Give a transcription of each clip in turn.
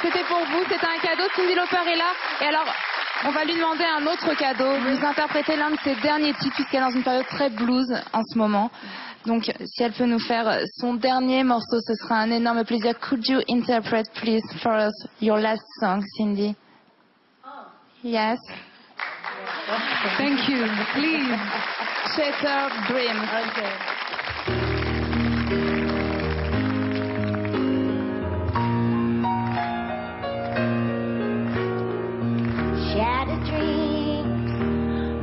C'était pour vous, c'était un cadeau. Cyndi Lauper est là. Et alors, on va lui demander un autre cadeau. Vous interprétez l'un de ses derniers titres, puisqu'elle est dans une période très blues en ce moment. Donc, si elle peut nous faire son dernier morceau, ce sera un énorme plaisir. Could you interpret, please, for us, your last song, Cyndi? Yes. Thank you. Please. Shattered Dreams. Okay. Shattered dreams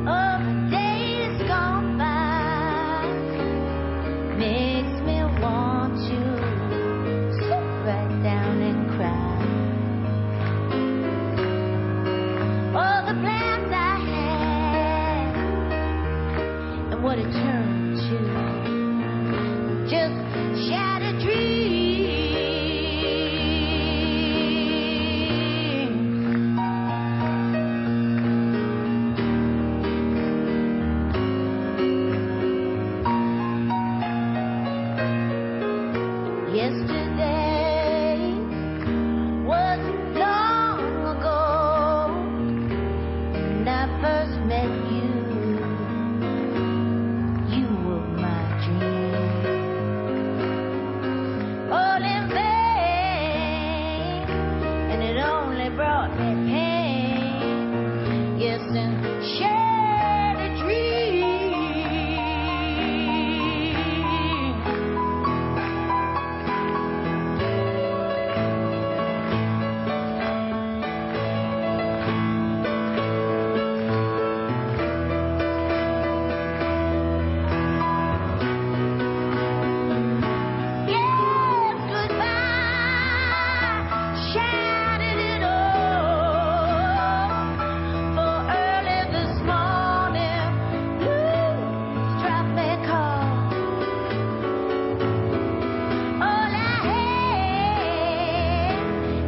of days gone by makes me want to sit right down and cry. All the plans I had and what it turned to, just shattered dreams. Yesterday was long ago, and I first met you. You were my dream, all in vain, and it only brought me pain. Yes, and shattered dreams. Yes, goodbye, shattered it all. For early this morning, blues dropped me cold. All I had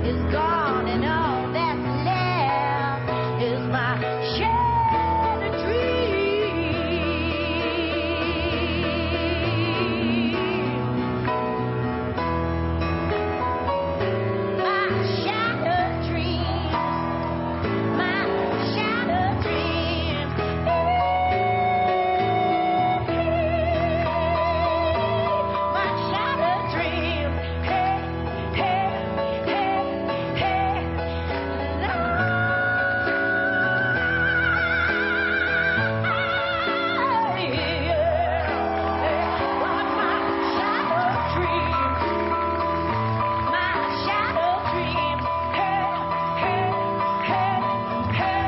is gone, and all that's left is my shattered dreams. My shattered dreams, my shattered dreams. Hey, hey, hey, hey,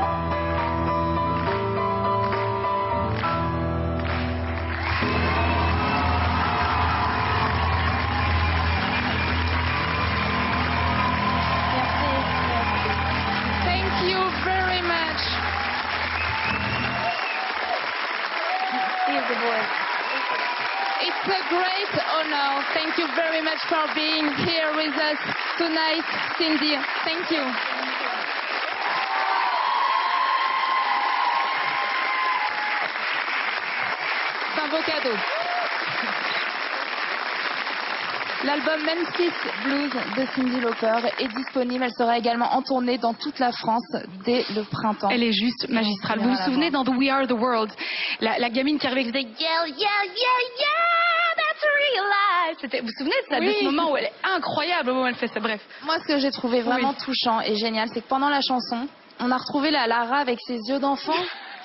Thank you very much. Here's the voice. It's a great honor. Thank you very much for being here with us tonight, Cyndi. Thank you. C'est un beau cadeau. L'album Memphis Blues de Cyndi Lauper est disponible. Elle sera également en tournée dans toute la France dès le printemps. Elle est juste magistrale. Vous vous souvenez dans The We Are the World, la gamine qui arrivait et qui faisait yeah, yeah, yeah, yeah, that's real life. Vous vous souvenez de ça, Oui. de ce moment où elle est incroyable au moment où elle fait ça. Bref. Moi, ce que j'ai trouvé vraiment Oui. touchant et génial, c'est que pendant la chanson, on a retrouvé la Lara avec ses yeux d'enfant.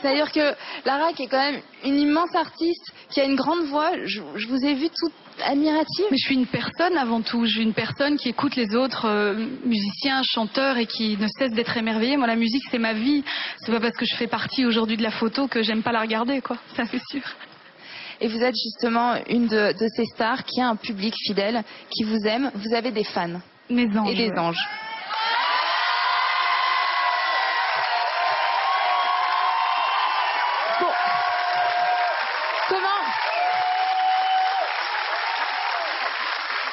C'est-à-dire que Lara, qui est quand même une immense artiste, qui a une grande voix, je vous ai vu toute admirative. Mais je suis une personne avant tout. Je suis une personne qui écoute les autres musiciens, chanteurs et qui ne cesse d'être émerveillée. Moi, la musique, c'est ma vie. C'est pas parce que je fais partie aujourd'hui de la photo que j'aime pas la regarder, quoi. Ça, c'est sûr. Et vous êtes justement une de ces stars qui a un public fidèle, qui vous aime. Vous avez des fans Mes anges. et des ouais. anges. Bon.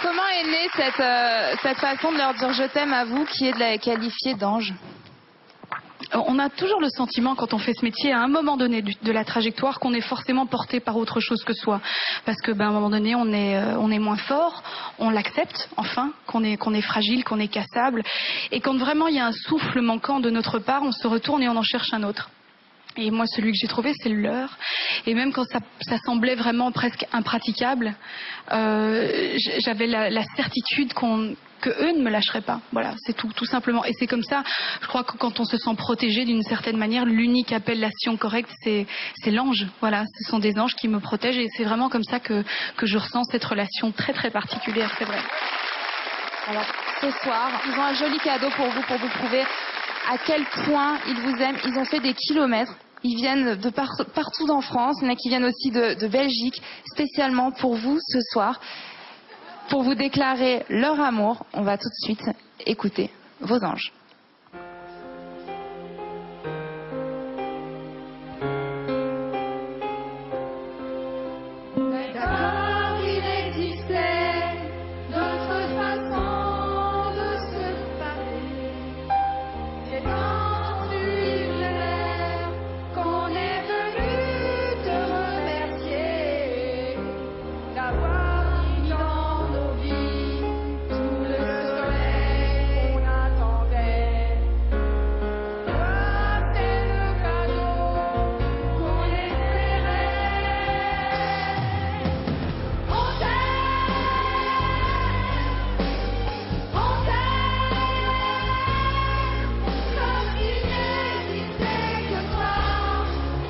Comment est née cette façon de leur dire je t'aime à vous, qui est de la qualifier d'ange? On a toujours le sentiment, quand on fait ce métier, à un moment donné de la trajectoire, qu'on est forcément porté par autre chose que soi. Parce que, à un moment donné, on est moins fort, on l'accepte, enfin, qu'on est fragile, qu'on est cassable. Et quand vraiment il y a un souffle manquant de notre part, on se retourne et on en cherche un autre. Et moi, celui que j'ai trouvé, c'est le leur. Et même quand ça semblait vraiment presque impraticable, j'avais la certitude que eux ne me lâcheraient pas. Voilà, c'est tout simplement. Et c'est comme ça, je crois que quand on se sent protégé d'une certaine manière, l'unique appellation correcte, c'est l'ange. Voilà, ce sont des anges qui me protègent. Et c'est vraiment comme ça que je ressens cette relation très très particulière, c'est vrai. Alors, ce soir, ils ont un joli cadeau pour vous prouver à quel point ils vous aiment. Ils ont fait des kilomètres. Ils viennent de partout en France. Il y en a qui viennent aussi de Belgique, spécialement pour vous ce soir, pour vous déclarer leur amour. On va tout de suite écouter vos anges. D'accord, il existait d'autres façons de se parler. Et quand tu verras qu'on est venu te remercier d'avoir mis dans nos vies tout le soleil qu'on attendait. Toi, c'est le cadeau qu'on espérait. On t'aime, comme s'il n'existait que toi,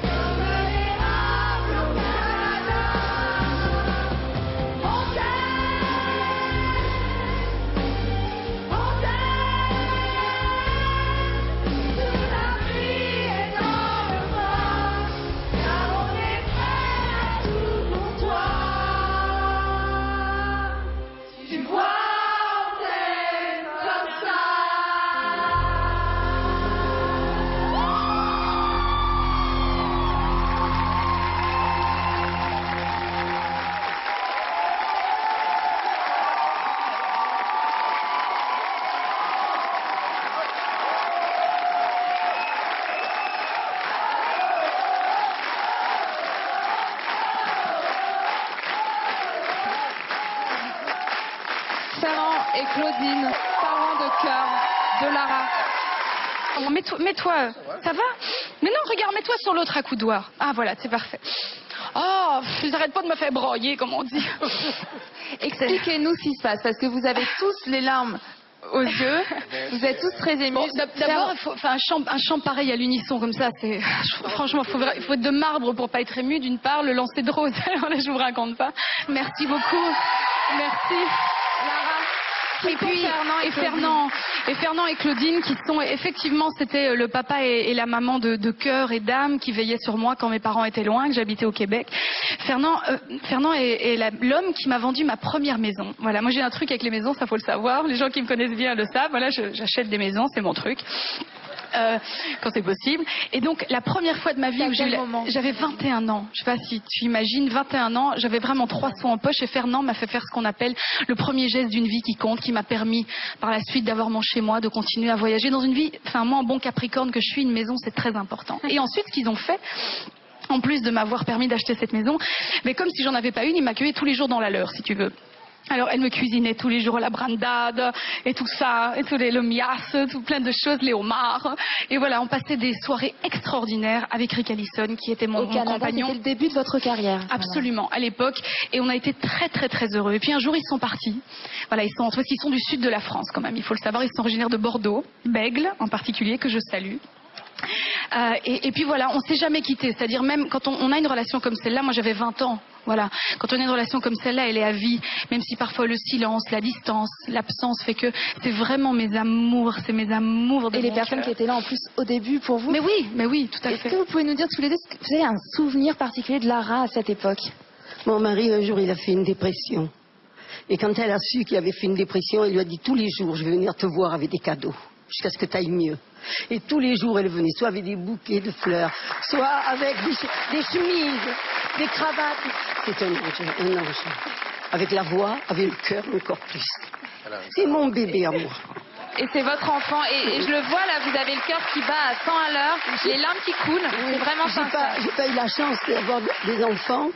comme les arbres au Canada. On t'aime, sous la pluie et dans le froid, car on est prêt à tout pour toi. Tu vois, on t'aime comme ça. Ferrand et Claudine, parents de cœur de Lara. Oh, mets-toi, ça va? Mais non, regarde, mets-toi sur l'autre accoudoir. Ah voilà, c'est parfait. Oh, ils n'arrêtent pas de me faire broyer, comme on dit. Expliquez-nous ce qui se passe, parce que vous avez tous les larmes aux yeux, vous êtes tous très émus. Bon, d'abord, il faut, enfin, un chant pareil à l'unisson comme ça, c'est franchement, il faut être de marbre pour pas être ému. D'une part, le lancer de rose, alors là, je vous raconte pas. Merci beaucoup, merci. Et puis Fernand et Claudine qui sont effectivement, c'était le papa et la maman de cœur et d'âme qui veillaient sur moi quand mes parents étaient loin, que j'habitais au Québec. Fernand est l'homme qui m'a vendu ma première maison. Voilà, moi j'ai un truc avec les maisons, ça faut le savoir. Les gens qui me connaissent bien le savent. Voilà, j'achète des maisons, c'est mon truc. Quand c'est possible. Et donc, la première fois de ma vie où j'avais 21 ans. Je sais pas si tu imagines, 21 ans, j'avais vraiment 3 sous en poche et Fernand m'a fait faire ce qu'on appelle le premier geste d'une vie qui compte, qui m'a permis par la suite d'avoir mon chez-moi, de continuer à voyager dans une vie. Enfin, moi, en bon Capricorne que je suis, une maison, c'est très important. Et ensuite, ce qu'ils ont fait, en plus de m'avoir permis d'acheter cette maison, mais comme si j'en avais pas une, ils m'accueillaient tous les jours dans la leur, si tu veux. Alors, elle me cuisinait tous les jours la brandade et tout ça, et tous le mias, tout plein de choses, les homards. Et voilà, on passait des soirées extraordinaires avec Rick Allison, qui était mon compagnon. C'était le début de votre carrière. Absolument, à l'époque. Et on a été très, très, très heureux. Et puis un jour, ils sont partis. Voilà, ils sont du sud de la France, quand même. Il faut le savoir, ils sont originaires de Bordeaux, Bègle en particulier, que je salue. Et puis voilà, on s'est jamais quitté. C'est-à-dire même quand on a une relation comme celle-là, moi j'avais 20 ans. Voilà, quand on a une relation comme celle-là, elle est à vie. Même si parfois le silence, la distance, l'absence fait que c'est vraiment mes amours, c'est mes amours de Et les mon personnes cœur. qui étaient là en plus au début pour vous. Mais oui, tout à fait. Est-ce que vous pouvez nous dire tous les deux, est-ce que vous avez un souvenir particulier de Lara à cette époque? Mon mari, un jour, il a fait une dépression. Et quand elle a su qu'il avait fait une dépression, elle lui a dit tous les jours, je vais venir te voir avec des cadeaux, jusqu'à ce que tu ailles mieux. Et tous les jours, elle venait, soit avec des bouquets de fleurs, soit avec des chemises, des cravates. C'est un ange. Avec la voix, avec le cœur, encore plus. C'est mon bébé à moi. Et c'est votre enfant. Et je le vois là, vous avez le cœur qui bat à 100 à l'heure, les larmes qui coulent. C'est vraiment sincère. J'ai pas eu la chance d'avoir des enfants,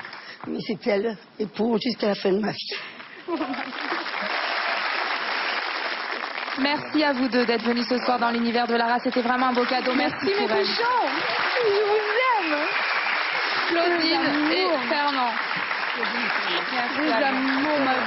mais c'est elle, et pour jusqu'à la fin de ma vie. Merci à vous deux d'être venus ce soir dans l'univers de Lara. C'était vraiment un beau cadeau. Merci mes pour elle. cochons. Je vous aime. Claudine et Fernand. Merci Des à vous. amours, ma vie.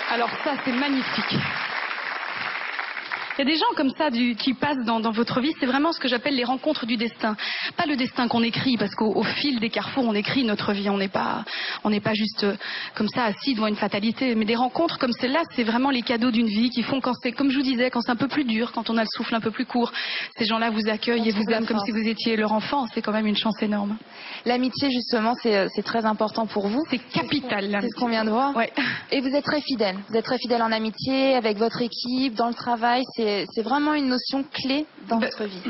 Alors ça, c'est magnifique. Il y a des gens comme ça qui passent dans votre vie, c'est vraiment ce que j'appelle les rencontres du destin. Pas le destin qu'on écrit, parce qu'au fil des carrefours, on écrit notre vie. On n'est pas juste comme ça assis devant une fatalité. Mais des rencontres comme celle-là, c'est vraiment les cadeaux d'une vie qui font quand c'est, comme je vous disais, quand c'est un peu plus dur, quand on a le souffle un peu plus court. Ces gens-là vous accueillent et vous aiment comme si vous étiez leur enfant. C'est quand même une chance énorme. L'amitié, justement, c'est très important pour vous. C'est capital. C'est ce qu'on vient de voir. Ouais. Et vous êtes très fidèle. Vous êtes très fidèle en amitié, avec votre équipe, dans le travail. C'est vraiment une notion clé dans votre vie.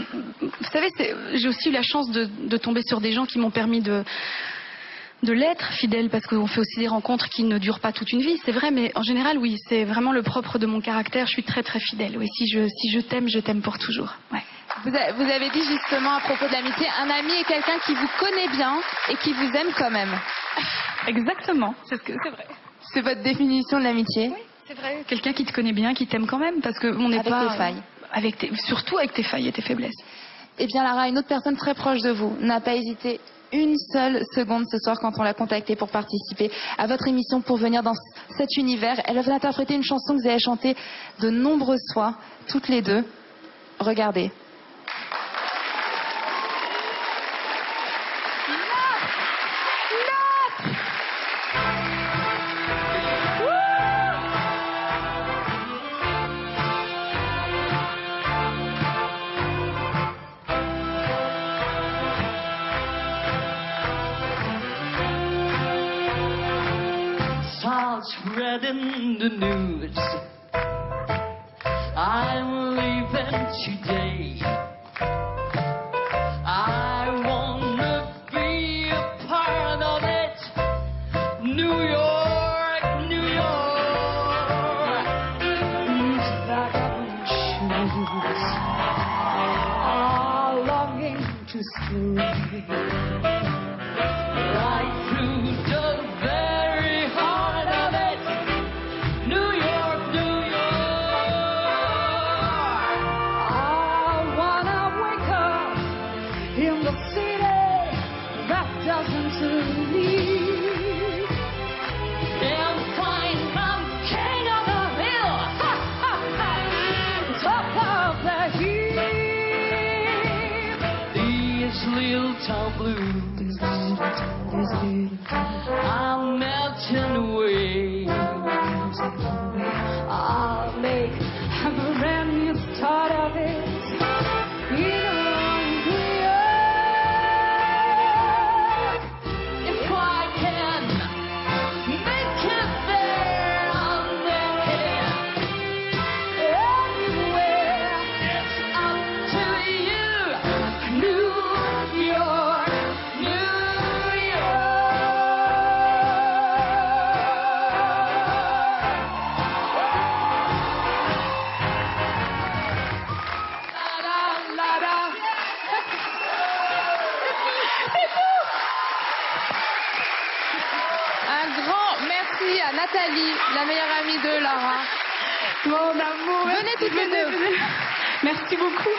Vous savez, j'ai aussi eu la chance de tomber sur des gens qui m'ont permis de l'être fidèle, parce qu'on fait aussi des rencontres qui ne durent pas toute une vie, c'est vrai, mais en général, oui, c'est vraiment le propre de mon caractère. Je suis très très fidèle. Oui, si je t'aime pour toujours. Ouais. Vous avez dit justement à propos de l'amitié, un ami est quelqu'un qui vous connaît bien et qui vous aime quand même. Exactement, c'est vrai. C'est votre définition de l'amitié? Oui, c'est vrai. Quelqu'un qui te connaît bien, qui t'aime quand même, parce qu'on n'est pas... Avec tes failles. Surtout avec tes failles et tes faiblesses. Eh bien Lara, une autre personne très proche de vous n'a pas hésité une seule seconde ce soir quand on l'a contactée pour participer à votre émission, pour venir dans cet univers. Elle va interpréter une chanson que vous avez chantée de nombreuses fois, toutes les deux. Regardez. Spreading the news, I'm leaving today. I wanna be a part of it. New York, New York. These vagabond shoes are longing to stray right through the very heart of it. New York, New York. I wanna wake up in the city that doesn't sleep and find I'm king of the hill, ha, ha, ha, top of the hill. These little town blues, I'm melting away. I'll make a brand new start of it. If I can make it there, I'll make it anywhere. It's up to you, New York, New Un grand merci à Nathalie, la meilleure amie de Lara. Mon amour, Venez toutes les deux. Merci beaucoup.